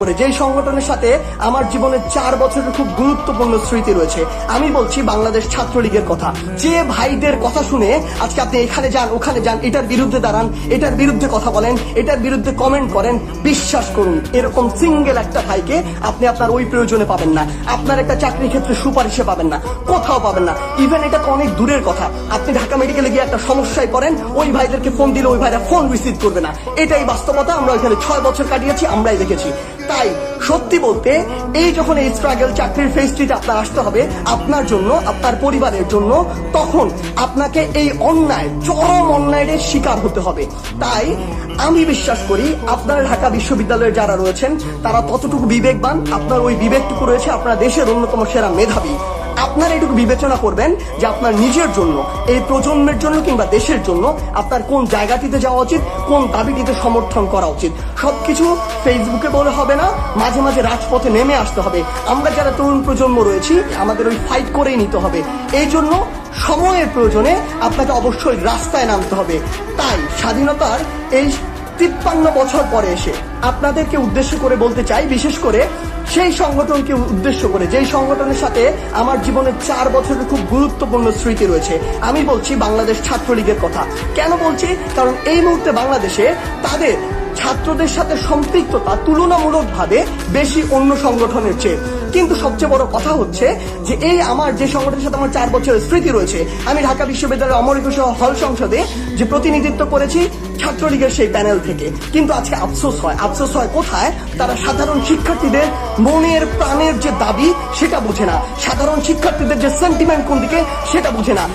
যেই সংগঠনের সাথে আমার জীবনের 4 বছরের খুব গুরুত্বপূর্ণ স্মৃতি রয়েছে। আমি বলছি বাংলাদেশ ছাত্রলীগের কথা। যে ভাইদের কথা শুনে আজকে আপনি এখানে যান ওখানে যান, এটার বিরুদ্ধে দাঁড়ান, এটার বিরুদ্ধে কথা বলেন, এটার বিরুদ্ধে কমেন্ট করেন, বিশ্বাস করুন এরকম সিঙ্গেল একটা ভাইকে আপনি আপনার ওই প্রয়োজনে পাবেন না, আপনার একটা চাকরির ক্ষেত্রে সুপারিশে পাবেন না, কোথাও পাবেন না। ইভেন এটা তো অনেক দূরের কথা, আপনি ঢাকা মেডিকেলে গিয়ে একটা সমস্যায় পড়েন, ওই ভাইদেরকে ফোন দিলে ওই ভাইরা ফোন রিসিভ করবে না। এটাই বাস্তবতা, আমরা ওইখানে 6 বছর কাটিয়েছি, আমরাই দেখেছি। তাই সত্যি বলতে এই যখন এই স্ট্রাগল চাকরির ফেসটিতে আপনার আসতে হবে আপনার জন্য, আপনার পরিবারের জন্য, তখন আপনাকে এই অন্যায়, চরম অন্যায়ের শিকার হতে হবে। তাই আমি বিশ্বাস করি আপনার ঢাকা বিশ্ববিদ্যালয়ে যারা রয়েছেন তারা ততটুকু বিবেকবান, আপনার ওই বিবেকটুকু রয়েছে, আপনার দেশের অন্যতম সেরা মেধাবী। আপনার এটুকু বিবেচনা করবেন যে আপনার নিজের জন্য, এই প্রজন্মের জন্য কিংবা দেশের জন্য আপনার কোন জায়গাটিতে যাওয়া উচিত, কোন দাবিটিতে সমর্থন করা উচিত। সবকিছু ফেসবুকে বলে হবে না, মাঝে মাঝে রাজপথে নেমে আসতে হবে। আমরা যারা তরুণ প্রজন্ম রয়েছি আমাদের ওই ফাইট করেই নিতে হবে। এই জন্য সময়ের প্রয়োজনে আপনাকে অবশ্যই রাস্তায় নামতে হবে। তাই স্বাধীনতার এই 53 বছর পরে এসে আপনাদেরকে উদ্দেশ্য করে বলতে চাই, বিশেষ করে সেই সংগঠনকে উদ্দেশ্য করে যেই সংগঠনের সাথে আমার জীবনের 4 বছরের খুব গুরুত্বপূর্ণ স্মৃতি রয়েছে। আমি বলছি বাংলাদেশ ছাত্রলীগের কথা। কেন বলছি? কারণ এই মুহূর্তে বাংলাদেশে তাদের ছাত্রদের সাথে সম্পৃক্ততা তুলনামূলকভাবে বেশি অন্য সংগঠনের চেয়ে। কিন্তু সবচেয়ে বড় কথা হচ্ছে যে এই আমার যে সংগঠনের সাথে আমার 4 বছরের স্মৃতি রয়েছে, আমি ঢাকা বিশ্ববিদ্যালয়ের অমর একুশে হল সংসদে যে প্রতিনিধিত্ব করেছি ছাত্রলীগের সেই প্যানেল থেকে। কিন্তু আজকে আফসোস হয় কোথায়? তারা সাধারণ শিক্ষার্থীদের মনের প্রাণের যে দাবি সেটা বুঝে না, সাধারণ শিক্ষার্থীদের যে সেন্টিমেন্ট কোন দিকে সেটা বুঝে না।